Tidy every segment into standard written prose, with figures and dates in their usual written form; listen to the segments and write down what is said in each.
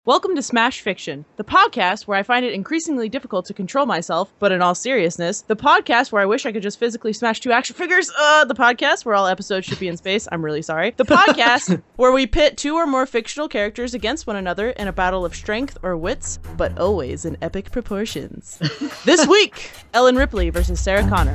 Welcome to Smash Fiction, the podcast where I find it increasingly difficult to control myself, but in all seriousness, the podcast where I wish I could just physically smash two action figures, the podcast where all episodes should be in space, I'm really sorry, the podcast where we pit two or more fictional characters against one another in a battle of strength or wits, but always in epic proportions. This week, Ellen Ripley versus Sarah Connor.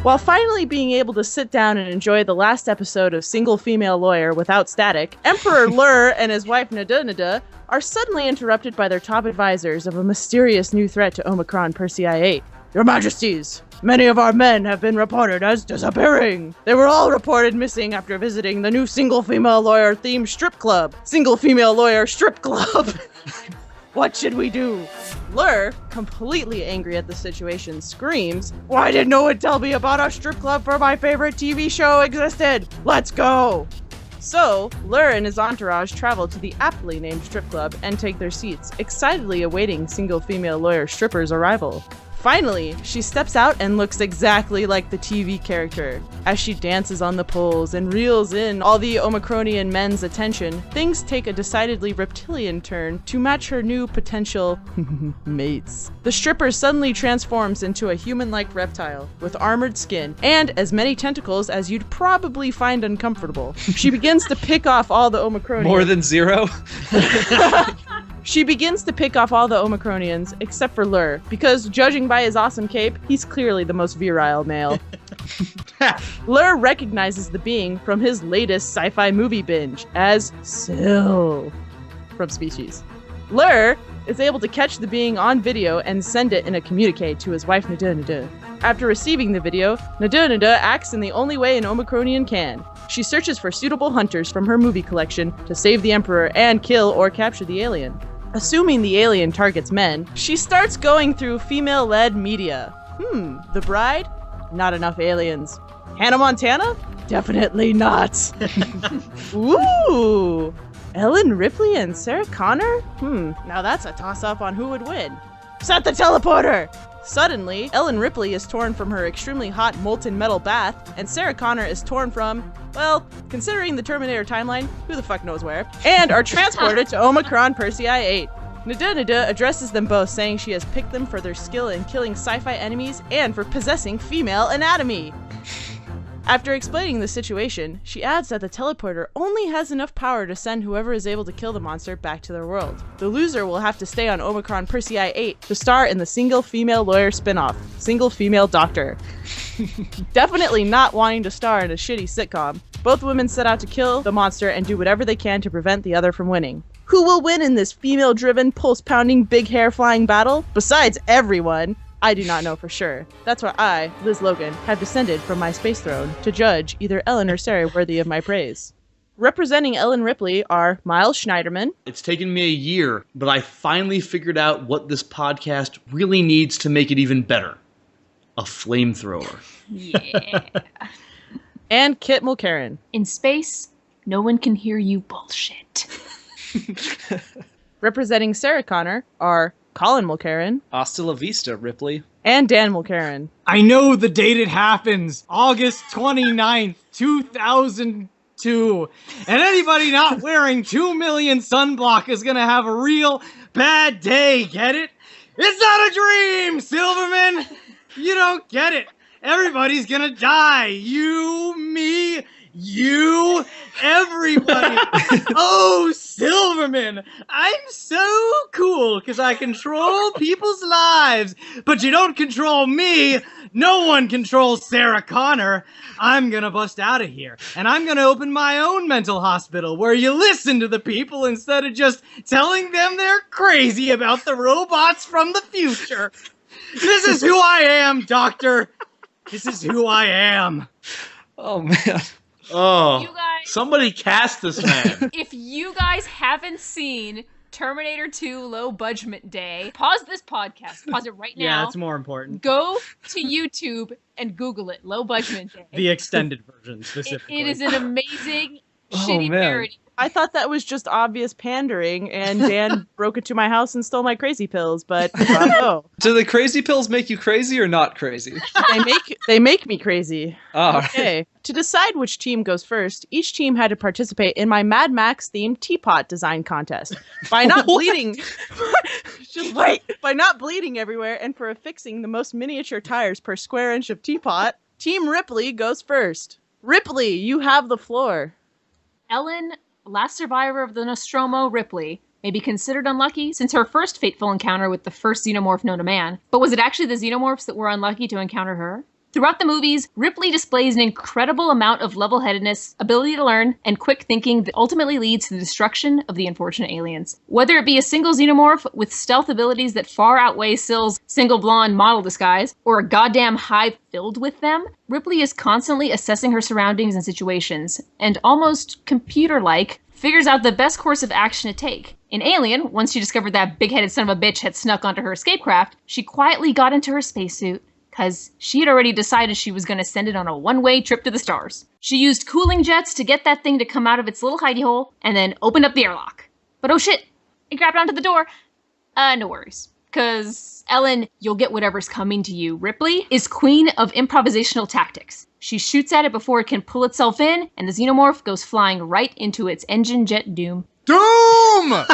While finally being able to sit down and enjoy the last episode of Single Female Lawyer without static, Emperor Lur and his wife Nada are suddenly interrupted by their top advisors of a mysterious new threat to Omicron Persei 8. Your Majesties, many of our men have been reported as disappearing. They were all reported missing after visiting the new Single Female Lawyer themed strip club. Single Female Lawyer Strip Club. What should we do? Lur, completely angry at the situation, screams, "Why did no one tell me about a strip club for my favorite TV show existed? Let's go!" So, Lur and his entourage travel to the aptly named strip club and take their seats, excitedly awaiting Single Female Lawyer Stripper's arrival. Finally, she steps out and looks exactly like the TV character. As she dances on the poles and reels in all the Omicronian men's attention, things take a decidedly reptilian turn to match her new potential mates. The stripper suddenly transforms into a human-like reptile with armored skin and as many tentacles as you'd probably find uncomfortable. She begins to pick off all the Omicronians. More than zero? She begins to pick off all the Omicronians, except for Lur, because judging by his awesome cape, he's clearly the most virile male. Lur recognizes the being from his latest sci-fi movie binge as Sil from Species. Lur is able to catch the being on video and send it in a communique to his wife Nada. After receiving the video, Nada acts in the only way an Omicronian can. She searches for suitable hunters from her movie collection to save the Emperor and kill or capture the alien. Assuming the alien targets men, she starts going through female-led media. The Bride? Not enough aliens. Hannah Montana? Definitely not. Ooh! Ellen Ripley and Sarah Connor? Now that's a toss-up on who would win. Set the teleporter! Suddenly, Ellen Ripley is torn from her extremely hot molten metal bath, and Sarah Connor is torn from, well, considering the Terminator timeline, who the fuck knows where, and are transported to Omicron Persei 8. Nada addresses them both, saying she has picked them for their skill in killing sci-fi enemies and for possessing female anatomy. After explaining the situation, she adds that the teleporter only has enough power to send whoever is able to kill the monster back to their world. The loser will have to stay on Omicron Persei 8 to star in the Single Female Lawyer spinoff, Single Female Doctor. Definitely not wanting to star in a shitty sitcom, both women set out to kill the monster and do whatever they can to prevent the other from winning. Who will win in this female-driven, pulse-pounding, big hair-flying battle? Besides everyone, I do not know for sure. That's why I, Liz Logan, have descended from my space throne to judge either Ellen or Sarah worthy of my praise. Representing Ellen Ripley are Miles Schneiderman. It's taken me a year, but I finally figured out what this podcast really needs to make it even better. A flamethrower. Yeah. And Kit Mulcairn. In space, no one can hear you bullshit. Representing Sarah Connor are Colin Mulcairn. Hasta la vista, Ripley. And Dan Mulcairn. I know the date it happens. August 29th, 2002. And anybody not wearing 2 million sunblock is gonna have a real bad day, get it? It's not a dream, Silverman! You don't get it. Everybody's gonna die. You, me, you, everybody. Oh, Silverman, I'm so cool because I control people's lives, but you don't control me. No one controls Sarah Connor. I'm gonna bust out of here, and I'm gonna open my own mental hospital where you listen to the people instead of just telling them they're crazy about the robots from the future. This is who I am, Doctor. This is who I am. Oh, man. Oh, You guys- somebody cast this man. If you guys haven't seen Terminator 2 Low Budget Day, pause this podcast. Pause it right now. Yeah, it's more important. Go to YouTube and Google it. Low Budget Day. The extended version, specifically. It is an amazing, Oh, shitty man. parody I thought that was just obvious pandering, and Dan broke into my house and stole my crazy pills, but bravo. Do the crazy pills make you crazy or not crazy? They make me crazy. Oh, Okay. To decide which team goes first, each team had to participate in my Mad Max themed teapot design contest. By not bleeding by not bleeding everywhere and for affixing the most miniature tires per square inch of teapot, Team Ripley goes first. Ripley, you have the floor. Ellen, last survivor of the Nostromo, Ripley, may be considered unlucky since her first fateful encounter with the first xenomorph known to man. But was it actually the xenomorphs that were unlucky to encounter her? Throughout the movies, Ripley displays an incredible amount of level-headedness, ability to learn, and quick thinking that ultimately leads to the destruction of the unfortunate aliens. Whether it be a single xenomorph with stealth abilities that far outweigh Sil's single blonde model disguise, or a goddamn hive filled with them, Ripley is constantly assessing her surroundings and situations, and almost computer-like, figures out the best course of action to take. In Alien, once she discovered that big-headed son of a bitch had snuck onto her escape craft, she quietly got into her spacesuit, because she had already decided she was going to send it on a one-way trip to the stars. She used cooling jets to get that thing to come out of its little hidey hole, and then opened up the airlock. But oh shit, it grabbed onto the door. No worries. Because, Ellen, you'll get whatever's coming to you. Ripley is queen of improvisational tactics. She shoots at it before it can pull itself in, and the xenomorph goes flying right into its engine jet doom. Doom!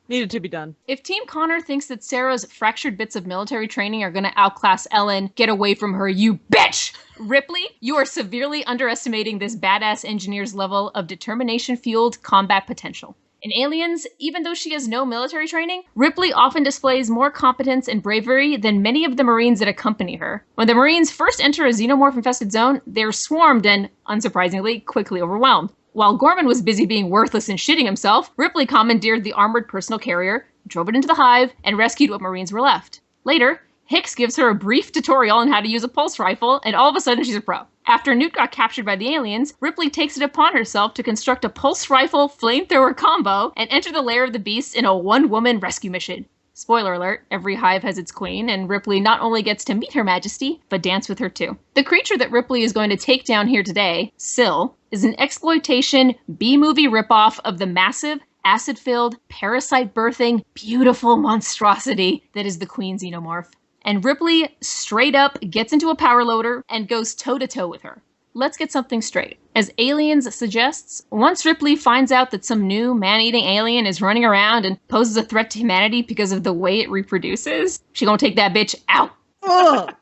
Needed to be done. If Team Connor thinks that Sarah's fractured bits of military training are going to outclass Ellen, get away from her, you bitch! Ripley, you are severely underestimating this badass engineer's level of determination-fueled combat potential. In Aliens, even though she has no military training, Ripley often displays more competence and bravery than many of the Marines that accompany her. When the Marines first enter a xenomorph-infested zone, they're swarmed and, unsurprisingly, quickly overwhelmed. While Gorman was busy being worthless and shitting himself, Ripley commandeered the armored personal carrier, drove it into the hive, and rescued what Marines were left. Later, Hicks gives her a brief tutorial on how to use a pulse rifle, and all of a sudden she's a pro. After Newt got captured by the aliens, Ripley takes it upon herself to construct a pulse rifle flamethrower combo and enter the lair of the beast in a one-woman rescue mission. Spoiler alert, every hive has its queen, and Ripley not only gets to meet her majesty, but dance with her too. The creature that Ripley is going to take down here today, Sil, is an exploitation B-movie ripoff of the massive, acid-filled, parasite-birthing, beautiful monstrosity that is the Queen Xenomorph. And Ripley straight up gets into a power loader and goes toe-to-toe with her. Let's get something straight. As Aliens suggests, once Ripley finds out that some new man-eating alien is running around and poses a threat to humanity because of the way it reproduces, she gonna take that bitch out. Ugh.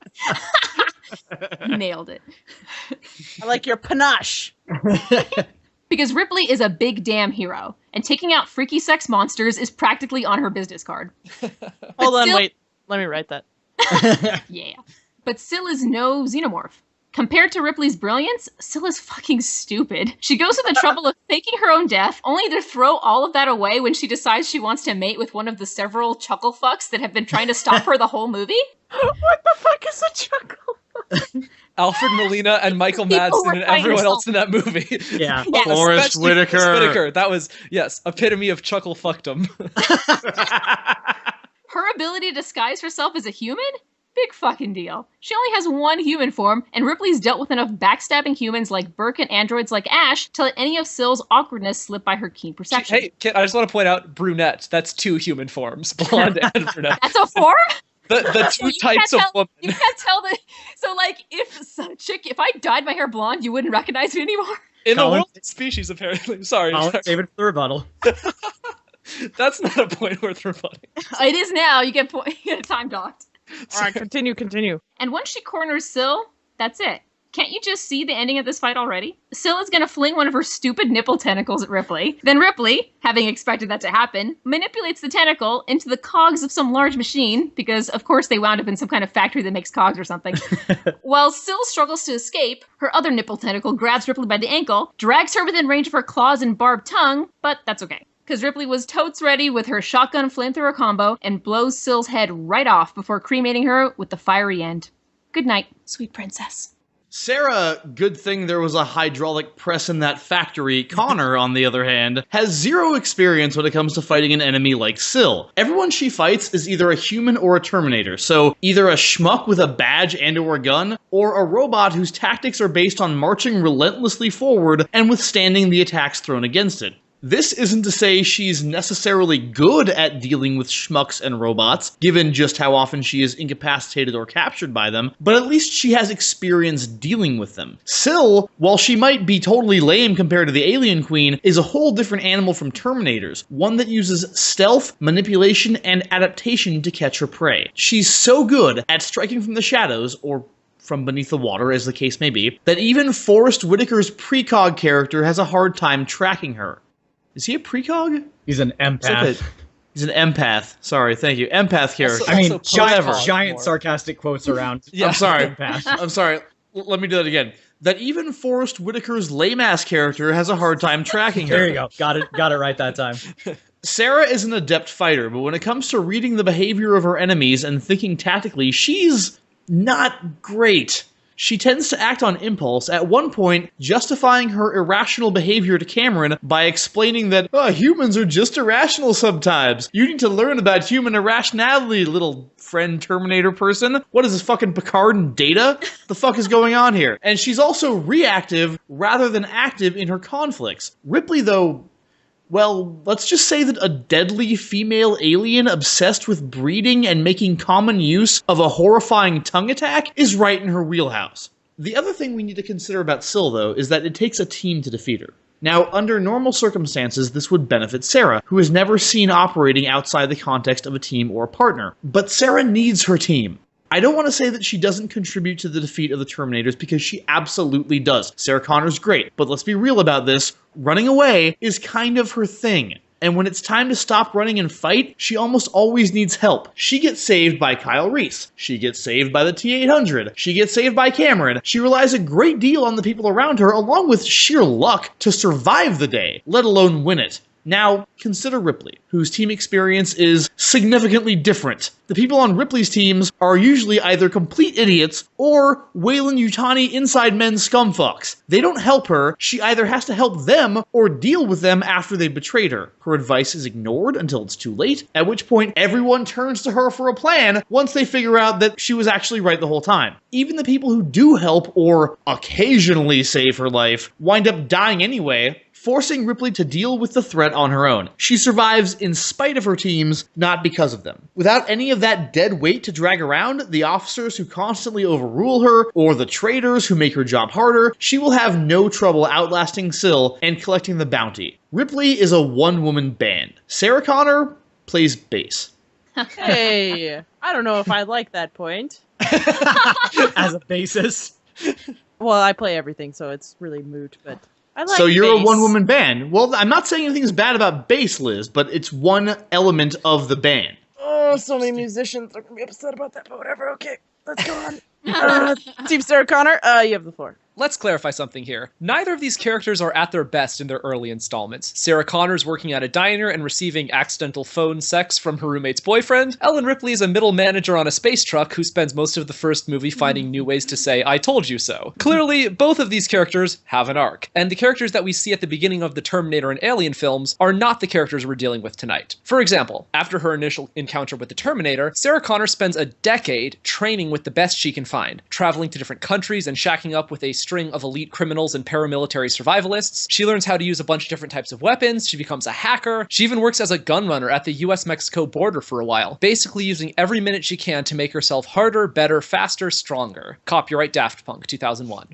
Nailed it. I like your panache. Because Ripley is a big damn hero, and taking out freaky sex monsters is practically on her business card. Hold on, still- wait. Let me write that. Yeah. But Sil is no xenomorph. Compared to Ripley's brilliance, Sil is fucking stupid. She goes to the trouble of faking her own death, only to throw all of that away when she decides she wants to mate with one of the several chuckle fucks that have been trying to stop her the whole movie. What the fuck is a chuckle? Alfred Molina and Michael People were Madsen and fighting everyone us else in that movie. Yeah. Yes. Forrest Especially Whitaker. Forrest Whitaker. That was, yes, epitome of chuckle fuckdom. Her ability to disguise herself as a human? Big fucking deal. She only has one human form, and Ripley's dealt with enough backstabbing humans like Burke and androids like Ash to let any of Sil's awkwardness slip by her keen perception. Hey, kid, I just want to point out, brunette. That's two human forms, blonde and brunette. That's a form? The two You types of can't tell- woman. You can't tell the... So, like, if I dyed my hair blonde, you wouldn't recognize me anymore? In the Colin- world of species, apparently. Sorry. Save it for the rebuttal. That's not a point worth rebutting. It is now. You get time docked. All right, continue. And once she corners Sil, that's it. Can't you just see the ending of this fight already? Sil is going to fling one of her stupid nipple tentacles at Ripley. Then Ripley, having expected that to happen, manipulates the tentacle into the cogs of some large machine, because of course they wound up in some kind of factory that makes cogs or something. While Sil struggles to escape, her other nipple tentacle grabs Ripley by the ankle, drags her within range of her claws and barbed tongue, but that's okay. Because Ripley was totes ready with her shotgun flamethrower combo and blows Sil's head right off before cremating her with the fiery end. Good night, sweet princess. Sarah, good thing there was a hydraulic press in that factory. Connor, on the other hand, has zero experience when it comes to fighting an enemy like Sil. Everyone she fights is either a human or a Terminator, so either a schmuck with a badge and or a gun, or a robot whose tactics are based on marching relentlessly forward and withstanding the attacks thrown against it. This isn't to say she's necessarily good at dealing with schmucks and robots, given just how often she is incapacitated or captured by them, but at least she has experience dealing with them. Sil, while she might be totally lame compared to the Alien Queen, is a whole different animal from Terminators, one that uses stealth, manipulation, and adaptation to catch her prey. She's so good at striking from the shadows, or from beneath the water, as the case may be, that even Forrest Whitaker's precog character has a hard time tracking her. Is he a precog? He's an empath. He's an empath. Sorry, thank you. Empath character. Also- I mean, precog giant more. sarcastic quotes around. Yeah. I'm sorry. Empath. I'm sorry. Let me do that again. That even Forrest Whitaker's lame-ass character has a hard time tracking her. There you go. Got it right that time. Sarah is an adept fighter, but when it comes to reading the behavior of her enemies and thinking tactically, she's not great. She tends to act on impulse, at one point justifying her irrational behavior to Cameron by explaining that, humans are just irrational sometimes. You need to learn about human irrationality, little friend Terminator person. What is this, fucking Picard and Data? The fuck is going on here? And she's also reactive rather than active in her conflicts. Ripley, though, well, let's just say that a deadly female alien obsessed with breeding and making common use of a horrifying tongue attack is right in her wheelhouse. The other thing we need to consider about Sil, though, is that it takes a team to defeat her. Now, under normal circumstances, this would benefit Sarah, who is never seen operating outside the context of a team or a partner. But Sarah needs her team. I don't want to say that she doesn't contribute to the defeat of the Terminators, because she absolutely does. Sarah Connor's great, but let's be real about this. Running away is kind of her thing. And when it's time to stop running and fight, she almost always needs help. She gets saved by Kyle Reese. She gets saved by the T-800. She gets saved by Cameron. She relies a great deal on the people around her, along with sheer luck, to survive the day, let alone win it. Now, consider Ripley, whose team experience is significantly different. The people on Ripley's teams are usually either complete idiots or Weyland-Yutani inside men scumfucks. They don't help her, she either has to help them or deal with them after they betrayed her. Her advice is ignored until it's too late, at which point everyone turns to her for a plan once they figure out that she was actually right the whole time. Even the people who do help or occasionally save her life wind up dying anyway, forcing Ripley to deal with the threat on her own. She survives in spite of her teams, not because of them. Without any of that dead weight to drag around, the officers who constantly overrule her, or the traitors who make her job harder, she will have no trouble outlasting Sil and collecting the bounty. Ripley is a one-woman band. Sarah Connor plays bass. Hey, I don't know if I like that point. As a basis. Well, I play everything, so it's really moot, but I like So you're bass. a one-woman band. Well, I'm not saying anything's bad about bass, Liz, but it's one element of the band. Oh, so many musicians are going to be upset about that, but whatever. Okay, let's go on. Team Sarah Connor, you have the floor. Let's clarify something here. Neither of these characters are at their best in their early installments. Sarah Connor's working at a diner and receiving accidental phone sex from her roommate's boyfriend. Ellen Ripley is a middle manager on a space truck who spends most of the first movie finding new ways to say, "I told you so." Clearly, both of these characters have an arc, and the characters that we see at the beginning of the Terminator and Alien films are not the characters we're dealing with tonight. For example, after her initial encounter with the Terminator, Sarah Connor spends a decade training with the best she can find, traveling to different countries and shacking up with a string of elite criminals and paramilitary survivalists. She learns how to use a bunch of different types of weapons. She becomes a hacker. She even works as a gun runner at the US-Mexico border for a while, basically using every minute she can to make herself harder, better, faster, stronger. Copyright Daft Punk 2001.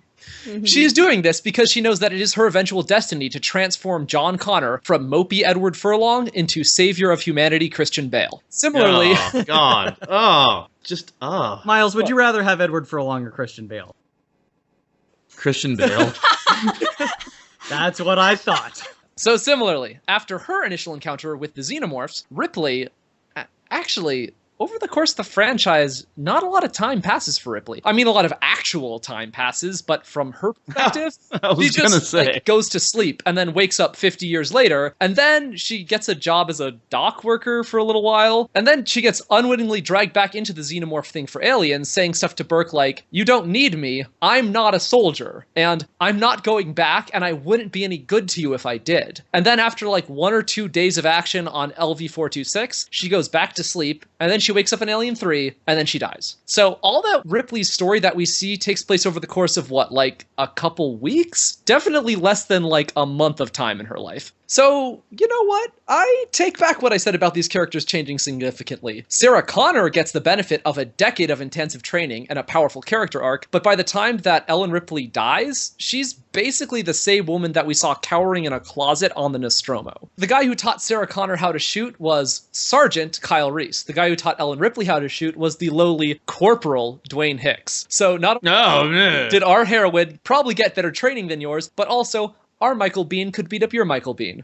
She is doing this because she knows that it is her eventual destiny to transform John Connor from mopey Edward Furlong into savior of humanity Christian Bale. Similarly, Oh, God. Miles, would you rather have Edward Furlong or Christian Bale? Christian Bale. That's what I thought. So similarly, after her initial encounter with the Xenomorphs, Ripley, actually, over the course of the franchise, not a lot of time passes for Ripley. I mean, a lot of actual time passes, but from her perspective, I was she gonna just say. goes to sleep and then wakes up 50 years later, and then she gets a job as a dock worker for a little while, and then she gets unwittingly dragged back into the Xenomorph thing for Aliens, saying stuff to Burke like, "You don't need me, I'm not a soldier, and I'm not going back, and I wouldn't be any good to you if I did." And then after like 1 or 2 days of action on LV-426, she goes back to sleep, and then she wakes up in Alien 3, and then she dies. So all that Ripley's story that we see takes place over the course of what, like a couple weeks? Definitely less than like a month of time in her life. So, you know what? I take back what I said about these characters changing significantly. Sarah Connor gets the benefit of a decade of intensive training and a powerful character arc, but by the time that Ellen Ripley dies, she's basically the same woman that we saw cowering in a closet on the Nostromo. The guy who taught Sarah Connor how to shoot was Sergeant Kyle Reese. The guy who taught Ellen Ripley how to shoot was the lowly Corporal Dwayne Hicks. So not only did our heroine probably get better training than yours, but also our Michael Biehn could beat up your Michael Biehn.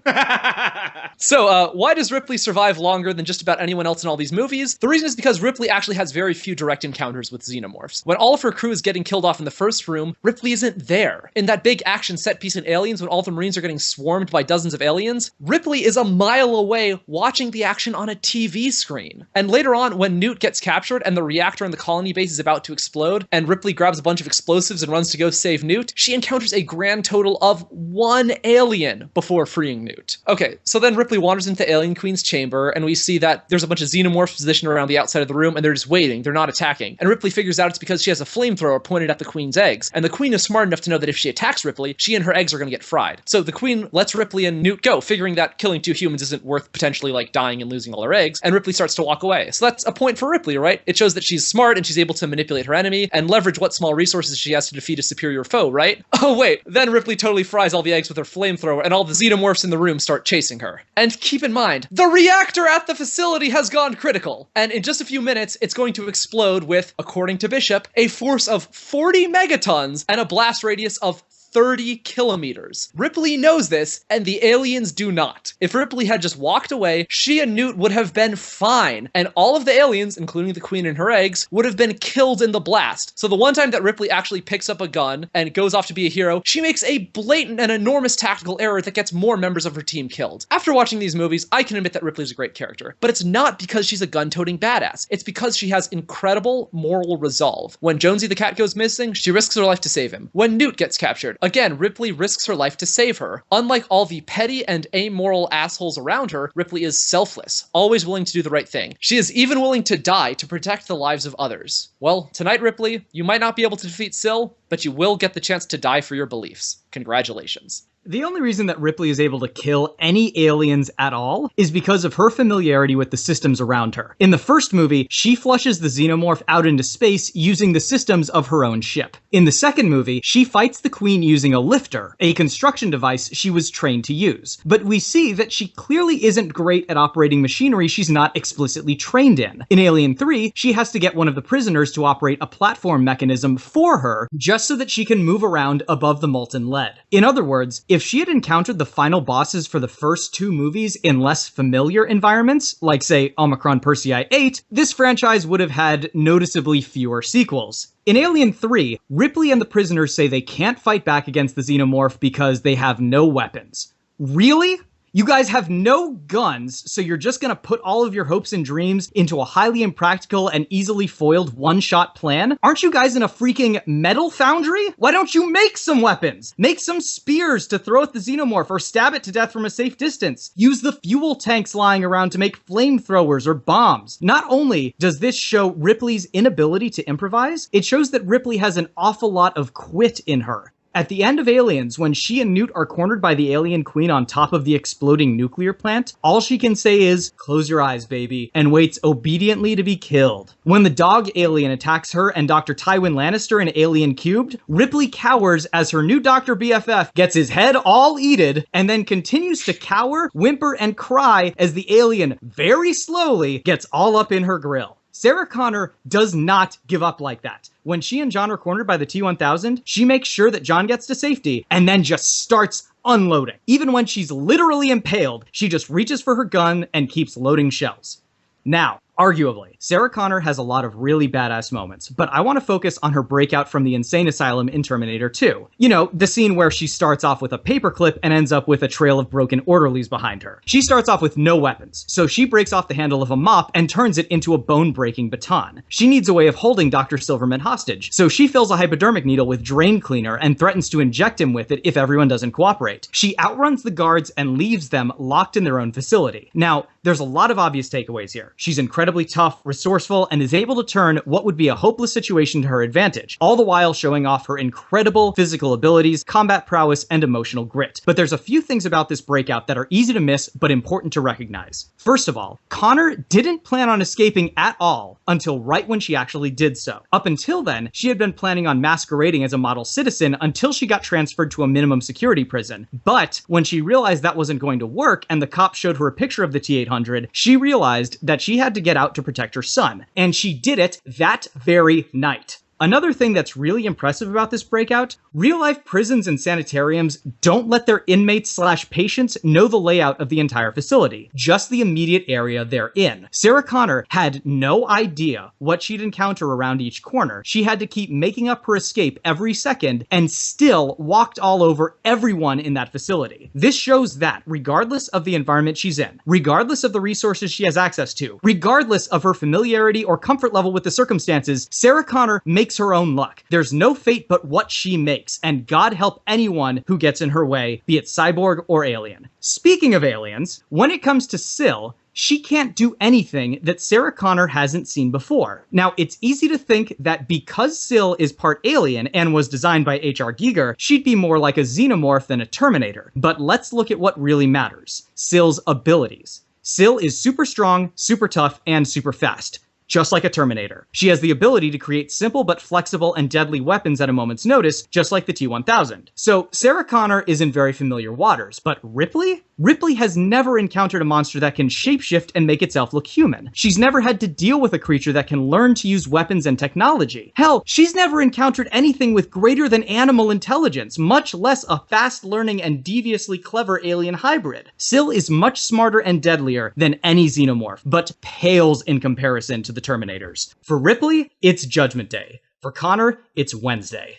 So, why does Ripley survive longer than just about anyone else in all these movies? The reason is because Ripley actually has very few direct encounters with xenomorphs. When all of her crew is getting killed off in the first room, Ripley isn't there. In that big action set piece in Aliens, when all the Marines are getting swarmed by dozens of aliens, Ripley is a mile away watching the action on a TV screen. And later on, when Newt gets captured and the reactor in the colony base is about to explode, and Ripley grabs a bunch of explosives and runs to go save Newt, she encounters a grand total of 1 alien before freeing Newt. Okay, so then Ripley wanders into Alien Queen's chamber, and we see that there's a bunch of xenomorphs positioned around the outside of the room, and they're just waiting. They're not attacking. And Ripley figures out it's because she has a flamethrower pointed at the Queen's eggs. And the Queen is smart enough to know that if she attacks Ripley, she and her eggs are going to get fried. So the Queen lets Ripley and Newt go, figuring that killing 2 humans isn't worth potentially, like, dying and losing all her eggs, and Ripley starts to walk away. So that's a point for Ripley, right? It shows that she's smart and she's able to manipulate her enemy and leverage what small resources she has to defeat a superior foe, right? Oh wait, then Ripley totally fries all the eggs with her flamethrower, and all the xenomorphs in the room start chasing her. And keep in mind, the reactor at the facility has gone critical. And in just a few minutes, it's going to explode with, according to Bishop, a force of 40 megatons and a blast radius of 30 kilometers. Ripley knows this, and the aliens do not. If Ripley had just walked away, she and Newt would have been fine, and all of the aliens, including the Queen and her eggs, would have been killed in the blast. So the one time that Ripley actually picks up a gun and goes off to be a hero, she makes a blatant and enormous tactical error that gets more members of her team killed. After watching these movies, I can admit that Ripley's a great character, but it's not because she's a gun-toting badass. It's because she has incredible moral resolve. When Jonesy the cat goes missing, she risks her life to save him. When Newt gets captured, again, Ripley risks her life to save her. Unlike all the petty and amoral assholes around her, Ripley is selfless, always willing to do the right thing. She is even willing to die to protect the lives of others. Well, tonight, Ripley, you might not be able to defeat Sil, but you will get the chance to die for your beliefs. Congratulations. The only reason that Ripley is able to kill any aliens at all is because of her familiarity with the systems around her. In the first movie, she flushes the xenomorph out into space using the systems of her own ship. In the second movie, she fights the Queen using a lifter, a construction device she was trained to use. But we see that she clearly isn't great at operating machinery she's not explicitly trained in. In Alien 3, she has to get one of the prisoners to operate a platform mechanism for her, just so that she can move around above the molten lead. In other words, if she had encountered the final bosses for the first 2 movies in less familiar environments, like say Omicron Persei 8, this franchise would have had noticeably fewer sequels. In Alien 3, Ripley and the prisoners say they can't fight back against the xenomorph because they have no weapons. Really? You guys have no guns, so you're just gonna put all of your hopes and dreams into a highly impractical and easily foiled one-shot plan? Aren't you guys in a freaking metal foundry? Why don't you make some weapons? Make some spears to throw at the xenomorph or stab it to death from a safe distance. Use the fuel tanks lying around to make flamethrowers or bombs. Not only does this show Ripley's inability to improvise, it shows that Ripley has an awful lot of quit in her. At the end of Aliens, when she and Newt are cornered by the alien queen on top of the exploding nuclear plant, all she can say is, "Close your eyes, baby," and waits obediently to be killed. When the dog alien attacks her and Dr. Tywin Lannister in Alien Cubed, Ripley cowers as her new Dr. BFF gets his head all eated, and then continues to cower, whimper, and cry as the alien very slowly gets all up in her grill. Sarah Connor does not give up like that. When she and John are cornered by the T-1000, she makes sure that John gets to safety and then just starts unloading. Even when she's literally impaled, she just reaches for her gun and keeps loading shells. Now, arguably, Sarah Connor has a lot of really badass moments, but I want to focus on her breakout from the insane asylum in Terminator 2. You know, the scene where she starts off with a paperclip and ends up with a trail of broken orderlies behind her. She starts off with no weapons, so she breaks off the handle of a mop and turns it into a bone-breaking baton. She needs a way of holding Dr. Silverman hostage, so she fills a hypodermic needle with drain cleaner and threatens to inject him with it if everyone doesn't cooperate. She outruns the guards and leaves them locked in their own facility. Now, there's a lot of obvious takeaways here. She's incredibly incredibly tough, resourceful, and is able to turn what would be a hopeless situation to her advantage, all the while showing off her incredible physical abilities, combat prowess, and emotional grit. But there's a few things about this breakout that are easy to miss, but important to recognize. First of all, Connor didn't plan on escaping at all until right when she actually did so. Up until then, she had been planning on masquerading as a model citizen until she got transferred to a minimum security prison. But when she realized that wasn't going to work and the cop showed her a picture of the T-800, she realized that she had to get out to protect her son. And she did it that very night. Another thing that's really impressive about this breakout, real-life prisons and sanitariums don't let their inmates/patients know the layout of the entire facility, just the immediate area they're in. Sarah Connor had no idea what she'd encounter around each corner. She had to keep making up her escape every second and still walked all over everyone in that facility. This shows that, regardless of the environment she's in, regardless of the resources she has access to, regardless of her familiarity or comfort level with the circumstances, Sarah Connor makes her own luck. There's no fate but what she makes, and God help anyone who gets in her way, be it cyborg or alien. Speaking of aliens, when it comes to Sil, she can't do anything that Sarah Connor hasn't seen before. Now, it's easy to think that because Sil is part alien and was designed by H.R. Giger, she'd be more like a xenomorph than a Terminator. But let's look at what really matters: Sil's abilities. Sil is super strong, super tough, and super fast. Just like a Terminator. She has the ability to create simple but flexible and deadly weapons at a moment's notice, just like the T-1000. So Sarah Connor is in very familiar waters, but Ripley? Ripley has never encountered a monster that can shapeshift and make itself look human. She's never had to deal with a creature that can learn to use weapons and technology. Hell, she's never encountered anything with greater than animal intelligence, much less a fast-learning and deviously clever alien hybrid. Sil is much smarter and deadlier than any xenomorph, but pales in comparison to the Terminators. For Ripley, it's Judgment Day. For Connor, it's Wednesday.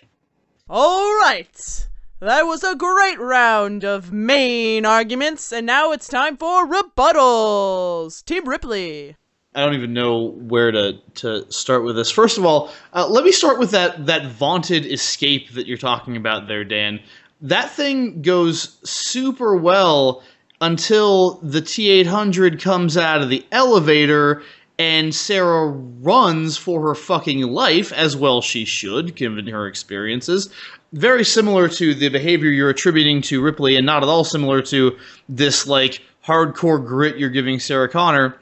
All right. That was a great round of main arguments, and now it's time for rebuttals. Team Ripley. I don't even know where to start with this. First of all, let me start with that vaunted escape that you're talking about there, Dan. That thing goes super well until the T-800 comes out of the elevator and Sarah runs for her fucking life, as well she should, given her experiences. Very similar to the behavior you're attributing to Ripley, and not at all similar to this, like, hardcore grit you're giving Sarah Connor.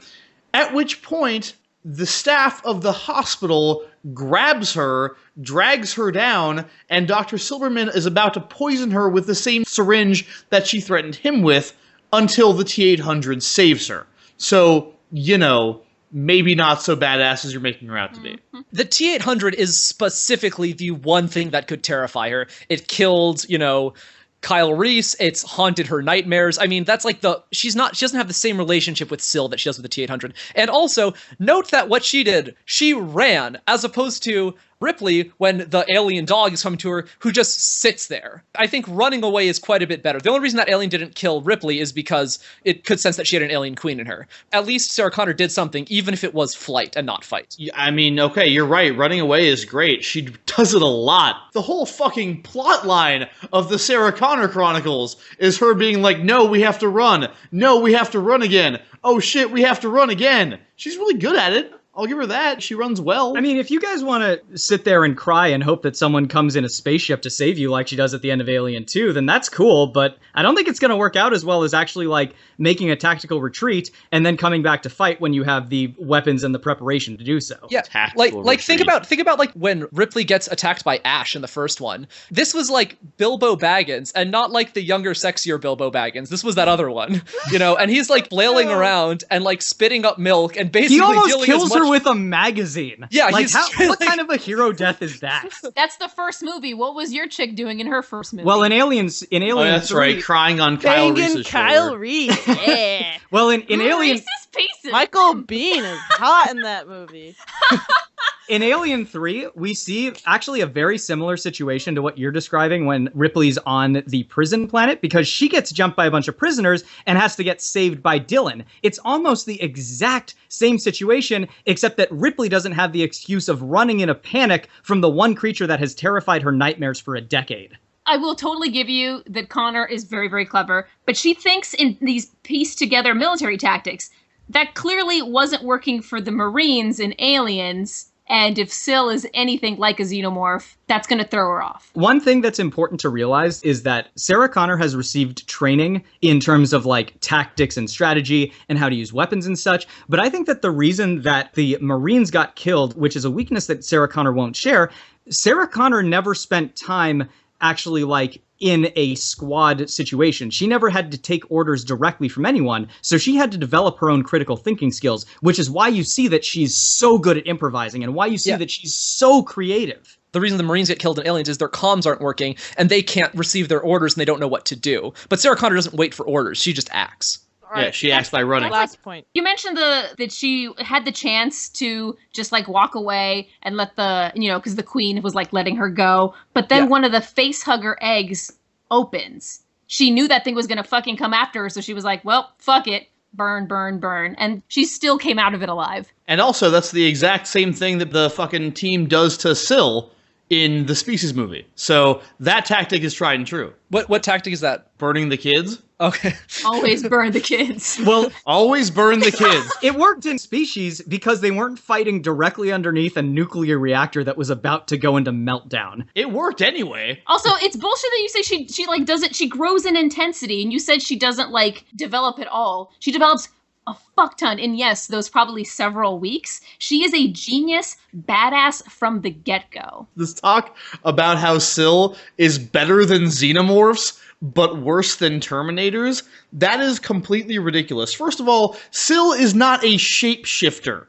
At which point, the staff of the hospital grabs her, drags her down, and Dr. Silberman is about to poison her with the same syringe that she threatened him with until the T-800 saves her. So, you know, maybe not so badass as you're making her out to be. The T-800 is specifically the one thing that could terrify her. It killed, Kyle Reese. It's haunted her nightmares. I mean, that's like she doesn't have the same relationship with Sil that she does with the T-800. And also, note that what she did, she ran, as opposed to Ripley, when the alien dog is coming to her, who just sits there. I think running away is quite a bit better. The only reason that alien didn't kill Ripley is because it could sense that she had an alien queen in her. At least Sarah Connor did something, even if it was flight and not fight. I mean, okay, you're right. Running away is great. She does it a lot. The whole fucking plot line of the Sarah Connor Chronicles is her being like, no, we have to run. No, we have to run again. Oh shit, we have to run again. She's really good at it. I'll give her that. She runs well. I mean, if you guys want to sit there and cry and hope that someone comes in a spaceship to save you like she does at the end of Alien 2, then that's cool, but I don't think it's going to work out as well as actually, like, making a tactical retreat and then coming back to fight when you have the weapons and the preparation to do so. Yeah, like think about like when Ripley gets attacked by Ash in the first one. This was like Bilbo Baggins, and not like the younger, sexier Bilbo Baggins. This was that other one, and he's like flailing around and like spitting up milk and basically he almost dealing kills as much her with a magazine. Yeah, like what kind of a hero death is that? That's the first movie. What was your chick doing in her first movie? Well, in Alien that's 3, right, crying on Kyle Reese's Kyle shoulder. Reese, yeah. Well, in Alien... Reese's Pieces. Michael Biehn is hot in that movie. In Alien 3, we see actually a very similar situation to what you're describing when Ripley's on the prison planet, because she gets jumped by a bunch of prisoners and has to get saved by Dylan. It's almost the exact same situation, except that Ripley doesn't have the excuse of running in a panic from the one creature that has terrified her nightmares for a decade. I will totally give you that Connor is very, very clever, but she thinks in these pieced together military tactics. that clearly wasn't working for the Marines and Aliens. And if Sil is anything like a xenomorph, that's going to throw her off. One thing that's important to realize is that Sarah Connor has received training in terms of like tactics and strategy and how to use weapons and such. But I think that the reason that the Marines got killed, which is a weakness that Sarah Connor won't share, Sarah Connor never spent time actually like in a squad situation. She never had to take orders directly from anyone, so she had to develop her own critical thinking skills, which is why you see that she's so good at improvising and why you see that she's so creative. The reason the Marines get killed in Aliens is their comms aren't working, and they can't receive their orders, and they don't know what to do. But Sarah Connor doesn't wait for orders, she just acts. Right. Yeah, she acts by running. Last point. You mentioned that she had the chance to just like walk away and let the, because the queen was like letting her go. But then one of the face hugger eggs opens. She knew that thing was going to fucking come after her. So she was like, well, fuck it. Burn, burn, burn. And she still came out of it alive. And also, that's the exact same thing that the fucking team does to Sil in the Species movie. So that tactic is tried and true. What tactic is that? Burning the kids. Okay. Always burn the kids. Well, always burn the kids. It worked in Species because they weren't fighting directly underneath a nuclear reactor that was about to go into meltdown. It worked anyway. Also, it's bullshit that you say she like does it. She grows in intensity, and you said she doesn't like develop at all. She develops a fuck ton in, yes, those probably several weeks. She is a genius badass from the get-go. This talk about how Sil is better than xenomorphs but worse than Terminators, that is completely ridiculous. First of all, Sil is not a shapeshifter.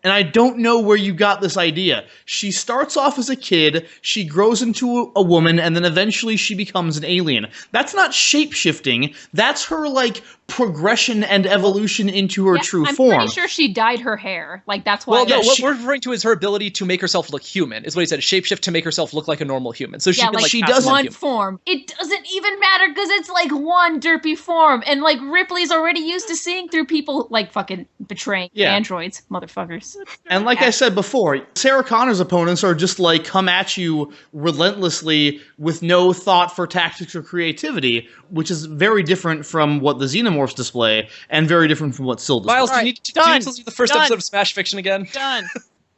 And I don't know where you got this idea. She starts off as a kid, she grows into a woman, and then eventually she becomes an alien. That's not shape-shifting. That's her, like, progression and evolution into her true form. I'm pretty sure she dyed her hair. Like, that's why. Well, no, what we're referring to is her ability to make herself look human, is what he said. Shapeshift to make herself look like a normal human. So she can, she pass doesn't. as One human. form. It doesn't even matter because it's like one derpy form. And like Ripley's already used to seeing through people like fucking betraying androids, motherfuckers. And like I said before, Sarah Connor's opponents are just like come at you relentlessly with no thought for tactics or creativity, which is very different from what the Xenomorphs display and very different from what Sil displays. Miles, do you need to tell us the first episode of Smash Fiction again? Done.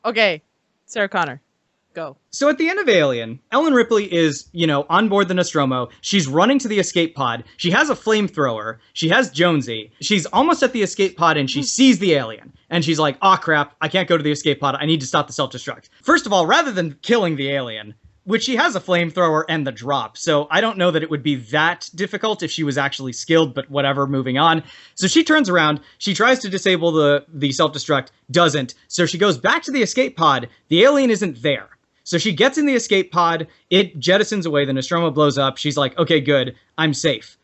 Okay, Sarah Connor, go. So at the end of Alien, Ellen Ripley is, on board the Nostromo. She's running to the escape pod. She has a flamethrower. She has Jonesy. She's almost at the escape pod and she sees the alien. And she's like, oh crap, I can't go to the escape pod. I need to stop the self-destruct. First of all, rather than killing the alien, which she has a flamethrower and the drop, so I don't know that it would be that difficult if she was actually skilled, but whatever, moving on. So she turns around, she tries to disable the self-destruct, doesn't, so she goes back to the escape pod, the alien isn't there. So she gets in the escape pod, it jettisons away, the Nostromo blows up, she's like, okay, good, I'm safe.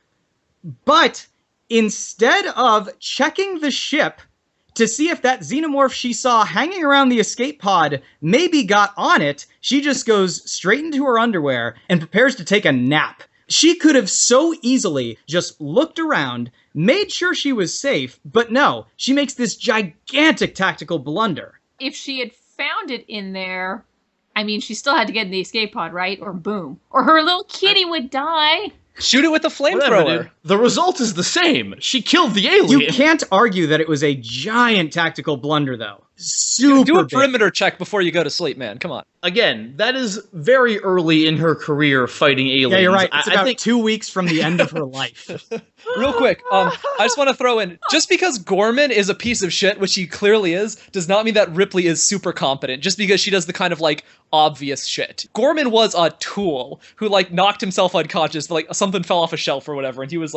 But instead of checking the ship to see if that xenomorph she saw hanging around the escape pod maybe got on it, she just goes straight into her underwear and prepares to take a nap. She could have so easily just looked around, made sure she was safe, but no, she makes this gigantic tactical blunder. If she had found it in there, I mean, she still had to get in the escape pod, right? Or boom. Or her little kitty would die. Shoot it with a Whatever, flamethrower. dude. The result is the same. She killed the alien. You can't argue that it was a giant tactical blunder, though. Super Do a big. perimeter check before you go to sleep, man. Come on. Again, that is very early in her career fighting aliens. Yeah, you're right. It's I about think 2 weeks from the end of her life. Real quick, I just want to throw in, just because Gorman is a piece of shit, which he clearly is, does not mean that Ripley is super competent, just because she does the kind of, obvious shit. Gorman was a tool who, knocked himself unconscious, something fell off a shelf or whatever, and he was,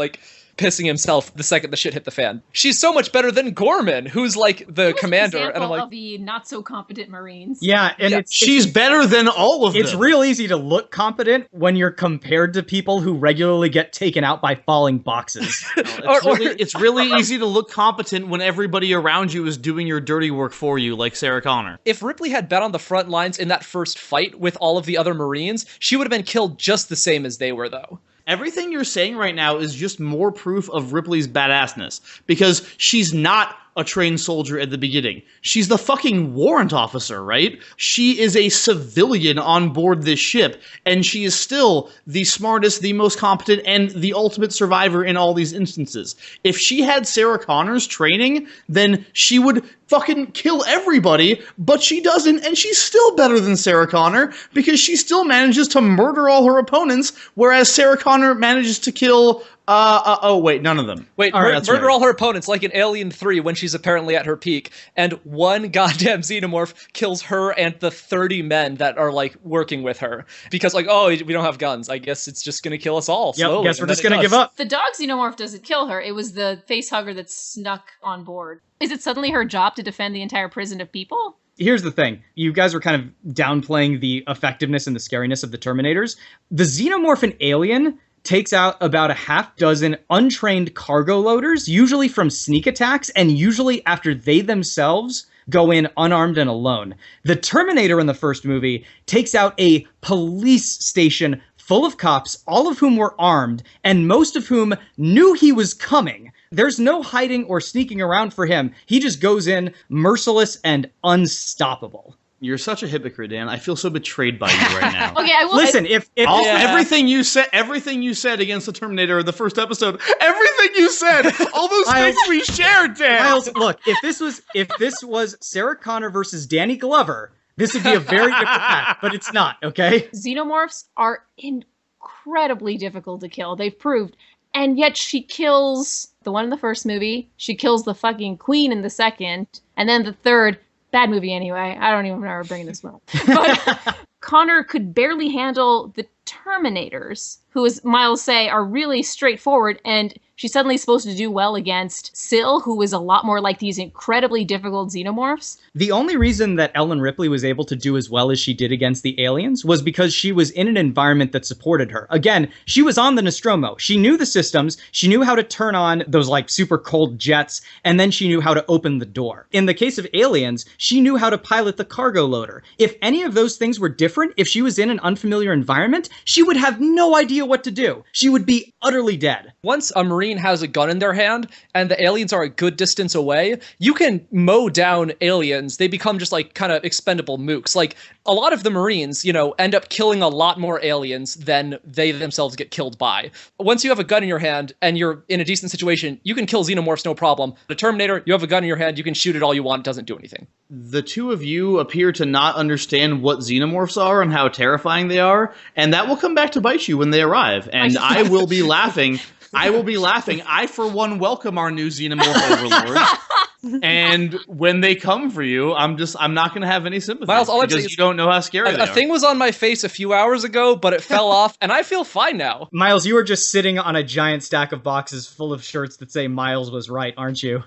pissing himself the second the shit hit the fan. She's so much better than Gorman, who's, the commander, and I'm like... of the not-so-competent Marines. Yeah, and she's better than all of them. It's real easy to look competent when you're compared to people who regularly get taken out by falling boxes. It's really easy to look competent when everybody around you is doing your dirty work for you, like Sarah Connor. If Ripley had been on the front lines in that first fight with all of the other Marines, she would have been killed just the same as they were, though. Everything you're saying right now is just more proof of Ripley's badassness, because she's not a trained soldier at the beginning. She's the fucking warrant officer, right? She is a civilian on board this ship, and she is still the smartest, the most competent, and the ultimate survivor in all these instances. If she had Sarah Connor's training, then she would fucking kill everybody, but she doesn't, and she's still better than Sarah Connor because she still manages to murder all her opponents, whereas Sarah Connor manages to kill none of them. Wait, murder all her opponents, like in Alien 3 when she's apparently at her peak, and one goddamn xenomorph kills her and the 30 men that are, like, working with her. Because, like, oh, we don't have guns. I guess it's just gonna kill us all slowly. Guess we're just gonna give up. The dog xenomorph doesn't kill her. It was the facehugger that snuck on board. Is it suddenly her job to defend the entire prison of people? Here's the thing. You guys were kind of downplaying the effectiveness and the scariness of the Terminators. The xenomorph in Alien takes out about a half dozen untrained cargo loaders, usually from sneak attacks, and usually after they themselves go in unarmed and alone. The Terminator in the first movie takes out a police station full of cops, all of whom were armed, and most of whom knew he was coming. There's no hiding or sneaking around for him. He just goes in merciless and unstoppable. You're such a hypocrite, Dan. I feel so betrayed by you right now. Okay, I will Listen, everything you said against the Terminator in the first episode, everything you said, all those things we shared, Dan. Miles, look, if this was Sarah Connor versus Danny Glover, this would be a very different match, but it's not, okay? Xenomorphs are incredibly difficult to kill. They've proved. And yet she kills the one in the first movie, she kills the fucking queen in the second, and then the third, bad movie anyway, I don't even remember bringing this one up. But Connor could barely handle the Terminators, who, as Miles say, are really straightforward, and she's suddenly supposed to do well against Sil, who is a lot more like these incredibly difficult xenomorphs. The only reason that Ellen Ripley was able to do as well as she did against the aliens was because she was in an environment that supported her. Again, she was on the Nostromo. She knew the systems, she knew how to turn on those like super cold jets, and then she knew how to open the door. In the case of aliens, she knew how to pilot the cargo loader. If any of those things were different, if she was in an unfamiliar environment, she would have no idea what to do. She would be utterly dead. Once a Marine has a gun in their hand and the aliens are a good distance away, you can mow down aliens. They become just like kind of expendable mooks. Like a lot of the Marines, you know, end up killing a lot more aliens than they themselves get killed by. Once you have a gun in your hand and you're in a decent situation, you can kill xenomorphs no problem. The Terminator, you have a gun in your hand, you can shoot it all you want, it doesn't do anything. The two of you appear to not understand what xenomorphs are and how terrifying they are, and that will come back to bite you when they arrive. And I will be laughing. I, for one, welcome our new xenomorph overlords. And when they come for you, I'm not going to have any sympathy. Miles, all because you don't know how scary they are. A thing was on my face a few hours ago, but it fell off, and I feel fine now. Miles, you are just sitting on a giant stack of boxes full of shirts that say Miles was right, aren't you?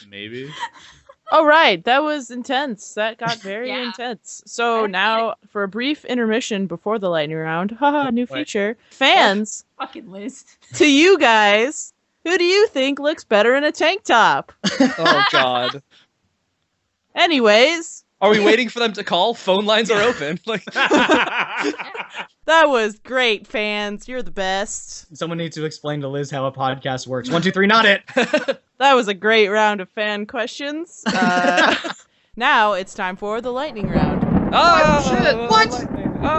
Maybe. All right, that was intense. That got very intense. So now, for a brief intermission before the lightning round, haha, new feature. Fans, fucking Liz. To you guys, who do you think looks better in a tank top? Oh, God. Anyways. Are we waiting for them to call? Phone lines are open. Like, that was great, fans. You're the best. Someone needs to explain to Liz how a podcast works. 1, 2, 3, not it. That was a great round of fan questions. Now it's time for the lightning round. Oh, shit. What?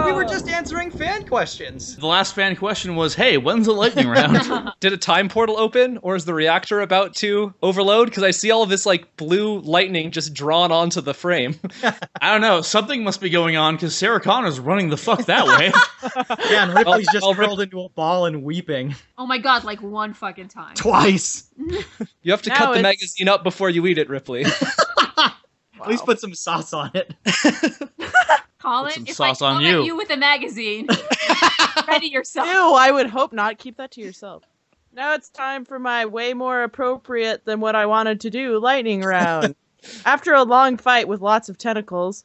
We were just answering fan questions. The last fan question was, hey, when's the lightning round? Did a time portal open, or is the reactor about to overload? Because I see all of this, like, blue lightning just drawn onto the frame. I don't know. Something must be going on, because Sarah Connor's running the fuck that way. Yeah, and Ripley's just curled into a ball and weeping. Oh my God, like one fucking time. Twice. You have to cut the magazine up before you eat it, Ripley. At least put some sauce on it. Colin, if I come at you with a magazine, ready yourself. Ew, I would hope not. Keep that to yourself. Now it's time for my way more appropriate than what I wanted to do lightning round. After a long fight with lots of tentacles,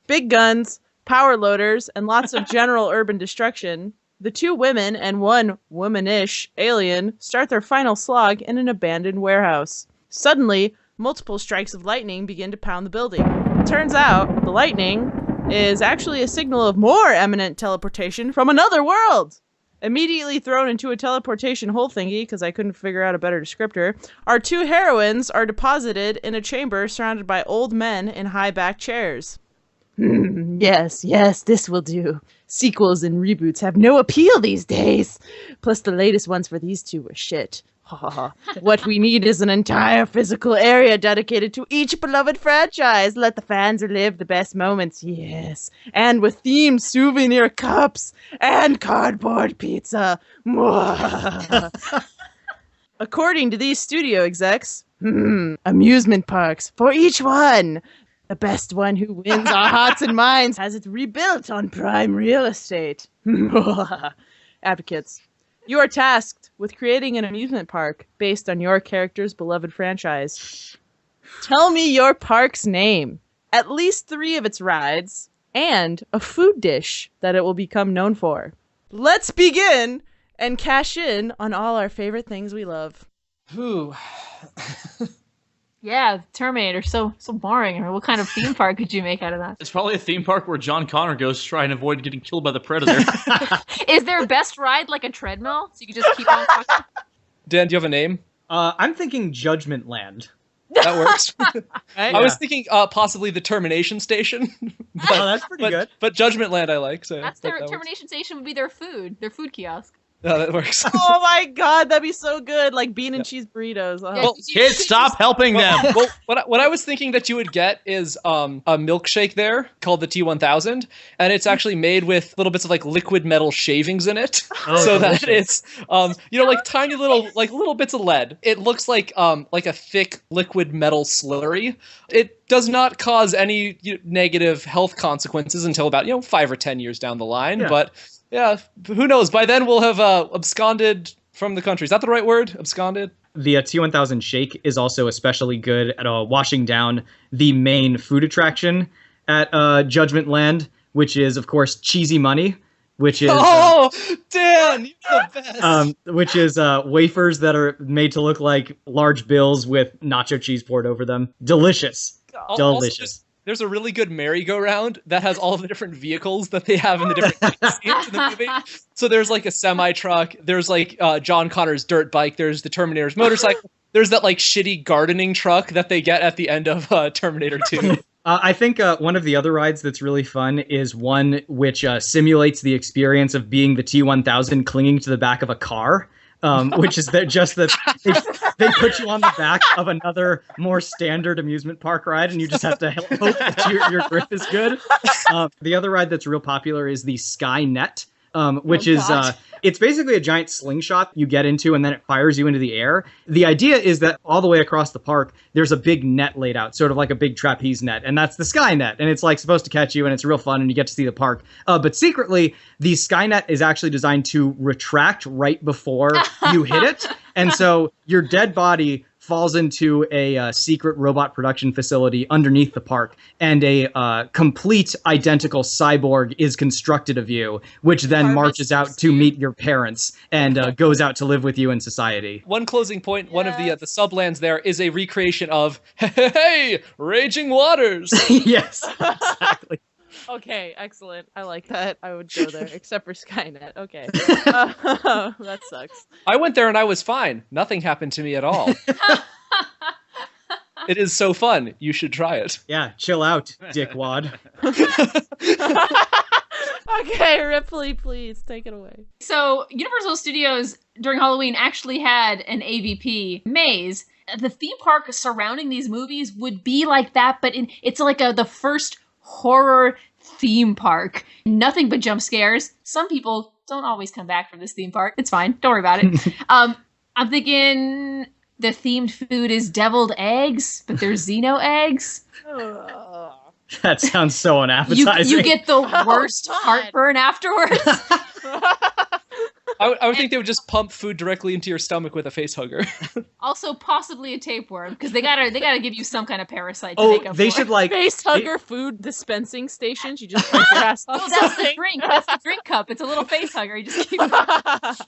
big guns, power loaders, and lots of general urban destruction, the two women and one womanish alien start their final slog in an abandoned warehouse. Suddenly, multiple strikes of lightning begin to pound the building. Turns out, the lightning is actually a signal of more imminent teleportation from another world. Immediately thrown into a teleportation hole thingy, because I couldn't figure out a better descriptor, our two heroines are deposited in a chamber surrounded by old men in high-back chairs. Yes, this will do. Sequels and reboots have no appeal these days. Plus, the latest ones for these two were shit. What we need is an entire physical area dedicated to each beloved franchise. Let the fans relive the best moments, yes. And with themed souvenir cups and cardboard pizza. According to these studio execs, amusement parks for each one. The best one who wins our hearts and minds has it rebuilt on prime real estate. Advocates. You are tasked with creating an amusement park based on your character's beloved franchise. Tell me your park's name, at least 3 of its rides, and a food dish that it will become known for. Let's begin and cash in on all our favorite things we love. Ooh. Yeah, Terminator, so boring. I mean, what kind of theme park could you make out of that? It's probably a theme park where John Connor goes to try and avoid getting killed by the Predator. Is there a best ride like a treadmill? So you can just keep on talking? Dan, do you have a name? I'm thinking Judgment Land. That works. Right? I was thinking possibly the Termination Station. Oh, that's pretty good. But Judgment Land I like. So That's that their works. Termination Station would be their food kiosk. Yeah, that works. Oh my god, that'd be so good. Like bean and cheese burritos. Yeah, Well, Kids, stop helping them! Well, what I was thinking that you would get is a milkshake there called the T1000, and it's actually made with little bits of like liquid metal shavings in it, so that it's like tiny little bits of lead. It looks like a thick liquid metal slurry. It does not cause any negative health consequences until about 5 or 10 years down the line, but. Yeah, who knows? By then we'll have absconded from the country. Is that the right word? Absconded? The T1000 shake is also especially good at washing down the main food attraction at Judgment Land, which is, of course, Cheesy Money, which is... Oh, Dan, you're the best! Which is wafers that are made to look like large bills with nacho cheese poured over them. Delicious. Delicious. There's a really good merry-go-round that has all of the different vehicles that they have in the different scenes in the movie. So there's like a semi-truck, there's like John Connor's dirt bike, there's the Terminator's motorcycle, there's that like shitty gardening truck that they get at the end of Terminator 2. I think one of the other rides that's really fun is one which simulates the experience of being the T1000 clinging to the back of a car. Which is that they put you on the back of another more standard amusement park ride, and you just have to hope that your grip is good. The other ride that's real popular is the Skynet, which is it's basically a giant slingshot you get into, and then it fires you into the air. The idea is that all the way across the park, there's a big net laid out, sort of like a big trapeze net, and that's the Skynet, and it's like supposed to catch you, and it's real fun, and you get to see the park. But secretly, the Skynet is actually designed to retract right before you hit it, and so your dead body falls into a secret robot production facility underneath the park, and a complete identical cyborg is constructed of you, which then marches out to meet your parents and goes out to live with you in society. One closing point, one of the sublands there is a recreation of, hey, Raging Waters! Yes, exactly. Okay, excellent. I like that. I would go there, except for Skynet. Okay. That sucks. I went there and I was fine. Nothing happened to me at all. It is so fun. You should try it. Yeah, chill out, dickwad. Okay, Ripley, please take it away. So Universal Studios during Halloween actually had an AVP maze. The theme park surrounding these movies would be like that, but it's like the first horror theme park. Nothing but jump scares. Some people don't always come back from this theme park. It's fine. Don't worry about it. I'm thinking the themed food is deviled eggs, but they're Xeno eggs. That sounds so unappetizing. You get the worst heartburn afterwards. I would think they would just pump food directly into your stomach with a face hugger. Also, possibly a tapeworm, because they gotta give you some kind of parasite to make up they for should it. like Face hugger food dispensing stations. You just put your ass off. Oh, that's the drink. That's the drink cup. It's a little face hugger. You just keep.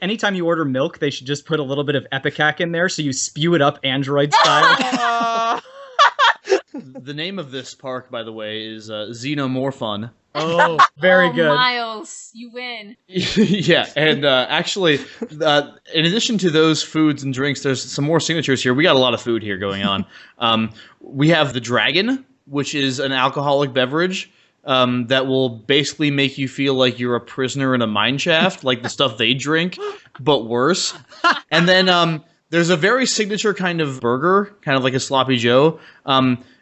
Anytime you order milk, they should just put a little bit of Epicac in there, so you spew it up Android style. The name of this park, by the way, is Xenomorphon. Oh, very Oh, good. Miles, you win. Yeah, and actually, in addition to those foods and drinks, there's some more signatures here. We got a lot of food here going on. We have the Dragon, which is an alcoholic beverage that will basically make you feel like you're a prisoner in a mine shaft, like the stuff they drink, but worse. And then there's a very signature kind of burger, kind of like a Sloppy Joe.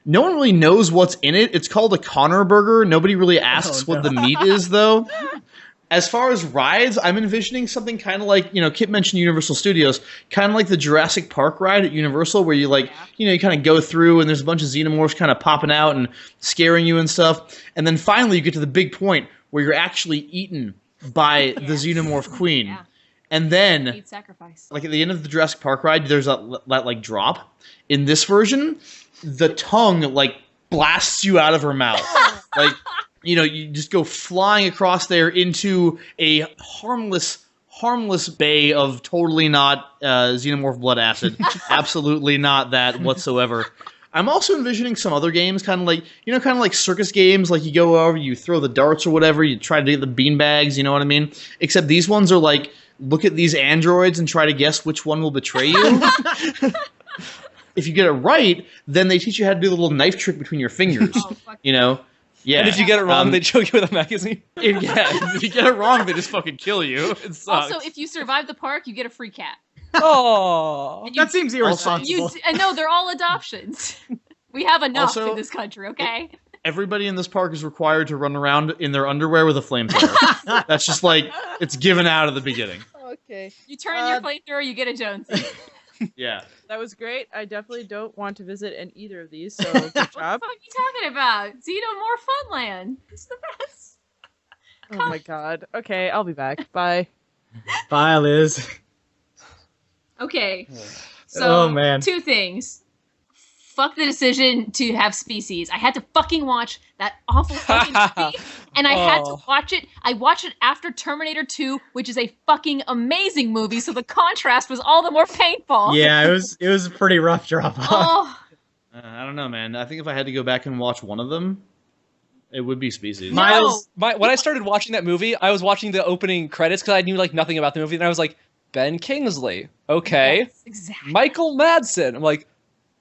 No one really knows what's in it. It's called a Connor burger. Nobody really asks what the meat is, though. As far as rides, I'm envisioning something kind of like, Kit mentioned Universal Studios, kind of like the Jurassic Park ride at Universal, where you you kind of go through and there's a bunch of xenomorphs kind of popping out and scaring you and stuff. And then finally you get to the big point where you're actually eaten by the xenomorph queen. Yeah. And then, Need sacrifice. like at the end of the Jurassic Park ride, there's that drop. In this version, the tongue blasts you out of her mouth. You just go flying across there into a harmless bay of totally not xenomorph blood acid. Absolutely not that whatsoever. I'm also envisioning some other games, kind of like circus games, like you go over, you throw the darts or whatever, you try to get the beanbags, you know what I mean? Except these ones are like, look at these androids and try to guess which one will betray you. If you get it right, then they teach you how to do the little knife trick between your fingers. Oh, fuck. Yeah. And if you get it wrong, they choke you with a magazine. If you get it wrong, they just fucking kill you. It sucks. Also, if you survive the park, you get a free cat. Oh. And you- That seems irresponsible. I know, they're all adoptions. We have enough Also- in this country, okay? Everybody in this park is required to run around in their underwear with a flamethrower. That's just it's given out at the beginning. Okay. You turn your flamethrower, you get a Jonesy. Yeah. That was great. I definitely don't want to visit in either of these, so good What the fuck job. are you talking about? Xenomorph Funland. It's the best. Oh my god. Okay, I'll be back. Bye. Bye, Liz. Okay. So, Oh, man. two things. Fuck the decision to have Species. I had to fucking watch that awful fucking movie, and I had to Oh. watch it. I watched it after Terminator 2, which is a fucking amazing movie, so the contrast was all the more painful. Yeah, it was a pretty rough drop off. Oh, I don't know, man. I think if I had to go back and watch one of them, it would be Species. Miles, When I started watching that movie, I was watching the opening credits because I knew nothing about the movie, and I was like, Ben Kingsley, okay. yes, exactly. Michael Madsen, I'm like,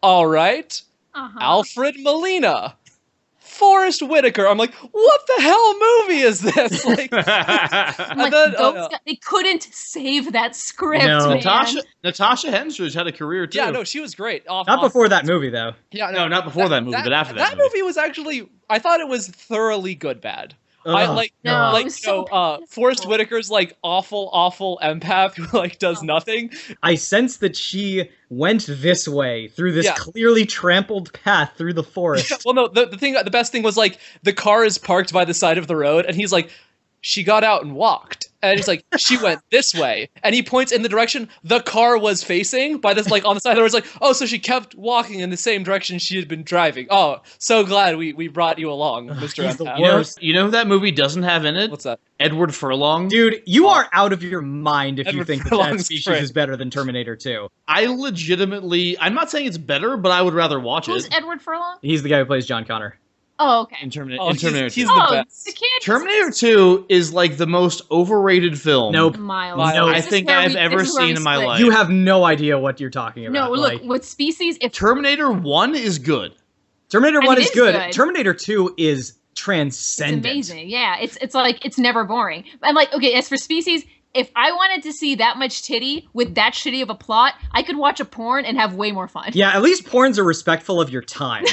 all right. Uh-huh. Alfred Molina, Forrest Whitaker. I'm like, what the hell movie is this? I'm and like, then, they couldn't save that script, No. man. Natasha Henstridge had a career too. yeah, no, she was great. not before that movie though. Yeah, No, not before that movie, but after that movie was actually, I thought it was thoroughly good bad. I Ugh, like, No, God. it was so Forrest painful. Whitaker's awful empath who does Oh. nothing. I sense that she went this way through this Yeah. clearly trampled path through the forest. Well, no, the best thing was the car is parked by the side of the road, and he's like, she got out and walked, and he's like, she went this way, and he points in the direction the car was facing by this on the side of the road. It's like, oh, so she kept walking in the same direction she had been driving. Oh, so glad we brought you along, Mr. He's the Empath. worst. You know who that movie doesn't have in it? What's that? Edward Furlong. Dude, you are out of your mind if you Edward think that Furlong's Species great. is better than Terminator 2. I'm not saying it's better, but I would rather watch Who's it. Edward Furlong? He's the guy who plays John Connor. Oh, okay. In Terminator, Oh, in Terminator he's 2. the Oh, best. the kid. Terminator 2 is the most overrated film Nope. Miles. No, I This is think where I've we- ever this is where seen we in my split. life. You have no idea what you're talking about. No, look, with Species, if Terminator 1 is good. Terminator I 1 mean, is it is good. good. Terminator 2 is it's transcendent. amazing. Yeah, it's never boring. I'm like, okay, as for Species, if I wanted to see that much titty with that shitty of a plot, I could watch a porn and have way more fun. Yeah, at least porns are respectful of your time.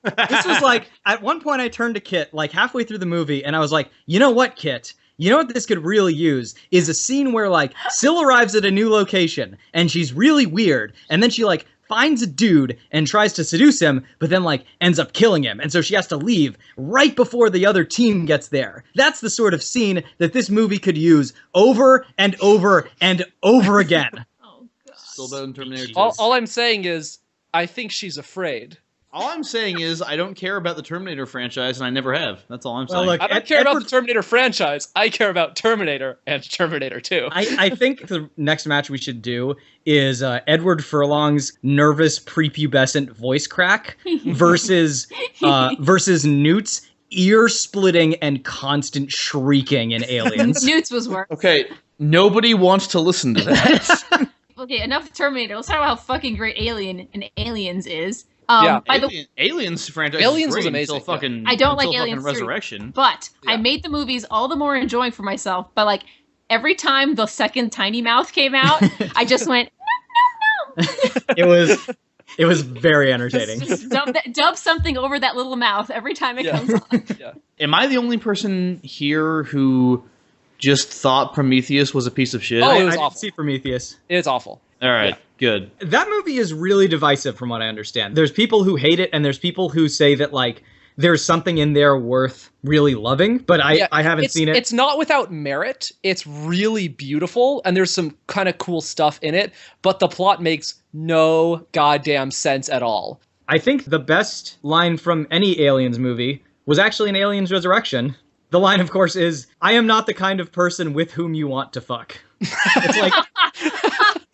This was at one point I turned to Kit halfway through the movie and I was like, you know what, Kit? You know what this could really use is a scene where Sil arrives at a new location and she's really weird and then she finds a dude and tries to seduce him, but then ends up killing him. And so she has to leave right before the other team gets there. That's the sort of scene that this movie could use over and over and over again. Oh god. Still better than Terminator 2. All I'm saying is, I think she's afraid. All I'm saying is I don't care about the Terminator franchise, and I never have. That's all I'm Well, saying. look, I don't care about the Terminator franchise. I care about Terminator and Terminator 2. I think the next match we should do is Edward Furlong's nervous prepubescent voice crack versus Newt's ear-splitting and constant shrieking in Aliens. Newt's was worse. Okay, nobody wants to listen to that. Okay, enough Terminator. Let's talk about how fucking great Alien and Aliens is. Yeah, by the Aliens franchise Aliens was was great amazing, until fucking, I don't like until Aliens fucking 3. Resurrection. But Yeah. I made the movies all the more enjoying for myself. But like every time the second Tiny Mouth came out, I just went, no. It was very entertaining. Just dub something over that little mouth every time it comes on. Yeah. Am I the only person here who just thought Prometheus was a piece of shit? Oh, I it was didn't awful. see Prometheus. It's awful. All right, good. That movie is really divisive from what I understand. There's people who hate it, and there's people who say that, like, there's something in there worth really loving, but I haven't seen it. It's not without merit. It's really beautiful, and there's some kind of cool stuff in it, but the plot makes no goddamn sense at all. I think the best line from any Aliens movie was actually in Aliens Resurrection. The line, of course, is, "I am not the kind of person with whom you want to fuck." It's like...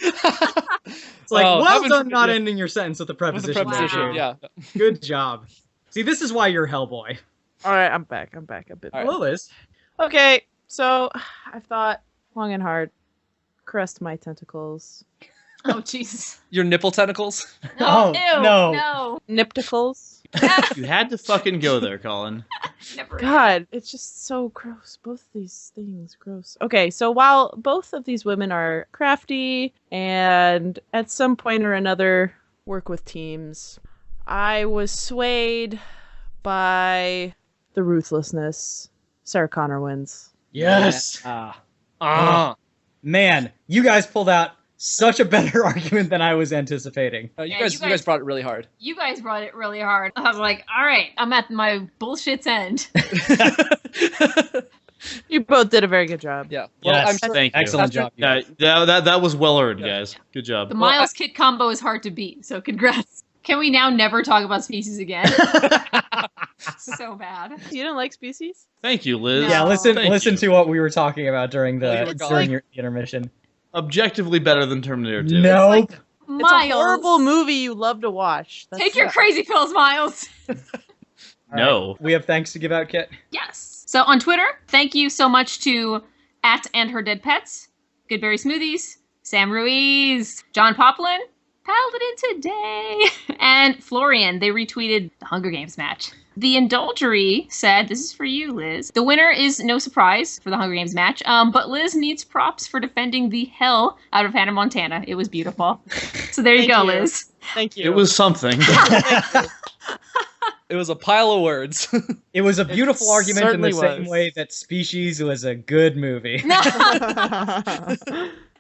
It's like, Oh, well haven't- done not yeah. ending your sentence with the With preposition. the preposition, Wow. yeah. Good job. See, this is why you're Hellboy. All right, I'm back a bit. All right. Hello, Liz. Okay, so I've thought long and hard. Caressed my tentacles. Oh Jesus! Your nipple tentacles? Oh, Ew, no. no, Nipticles. You had to fucking go there, Colin. never. God, it's just so gross. Both of these things, gross. Okay, so while both of these women are crafty and at some point or another work with teams, I was swayed by the ruthlessness. Sarah Connor wins. Yes. Man, you guys pulled out such a better argument than I was anticipating. You Yeah, guys brought it really hard. You guys brought it really hard. I was like, all right, I'm at my bullshit's end. You both did a very good job. Yeah. Well, Yes. I'm sure. Thank you. Excellent job. you guys. That was well earned, guys. Good job. The Well, Miles Kit combo is hard to beat, so congrats. Can we now never talk about species again? So bad. You didn't like Species? Thank you, Liz. Yeah, No. listen Thank you. to what we were talking about during Oh, you were the gone. during your intermission. Objectively better than Terminator 2. Nope. It's Miles, a horrible movie you love to watch. That's take your what- crazy pills, Miles. No. We have thanks to give out, Kit. Yes. So on Twitter, thank you so much to @andherdeadpets, Goodberry Smoothies, Sam Ruiz, John Poplin, Paladin Today, and Florian. They retweeted the Hunger Games match. The Indulgery said, this is for you, Liz. The winner is no surprise for the Hunger Games match, but Liz needs props for defending the hell out of Hannah Montana. It was beautiful. So there you Thank go, you. Liz. Thank you. It was something. It was a pile of words. It was a beautiful argument in the certainly same was. way that Species was a good movie.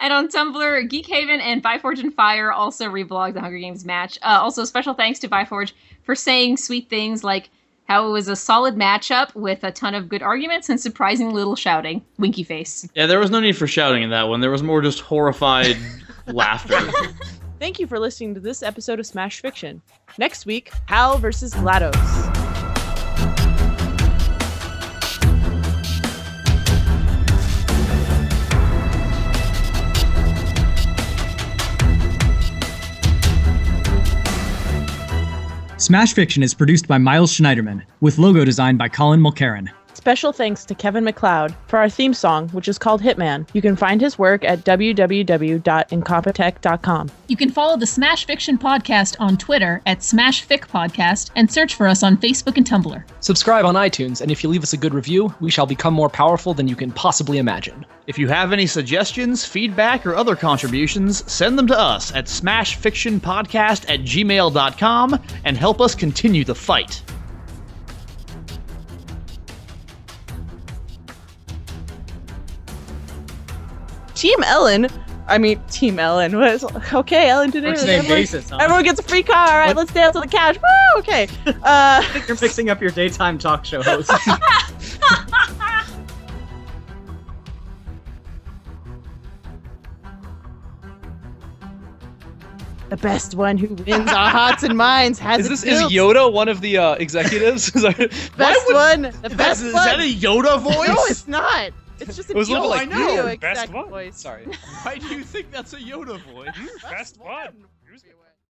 And on Tumblr, Geekhaven and Byforge and Fire also reblogged the Hunger Games match. Also, special thanks to Byforge for saying sweet things like how it was a solid matchup with a ton of good arguments and surprising little shouting. Winky face. Yeah, there was no need for shouting in that one. There was more just horrified laughter. Thank you for listening to this episode of Smash Fiction. Next week, Hal versus GLaDOS. Smash Fiction is produced by Miles Schneiderman, with logo design by Colin Mulcairn. Special thanks to Kevin MacLeod for our theme song, which is called Hitman. You can find his work at www.incompetech.com. You can follow the Smash Fiction podcast on Twitter at SmashFicPodcast and search for us on Facebook and Tumblr. Subscribe on iTunes, and if you leave us a good review, we shall become more powerful than you can possibly imagine. If you have any suggestions, feedback, or other contributions, send them to us at smashfictionpodcast@gmail.com and help us continue the fight. Team Ellen was okay. Ellen did it. First name basis, huh? Everyone gets a free car. All right, let's dance on the couch. Woo! Okay. I think you're mixing up your daytime talk show host. The best one who wins our hearts and minds has Is it built. Yoda one of the executives? Best one? The best Is one? that a Yoda voice? No, it's not. It's just a It was a little Yoda bit like, video "Ooh, exact best one. voice. Sorry. Why do you think that's a Yoda voice? Best one. one.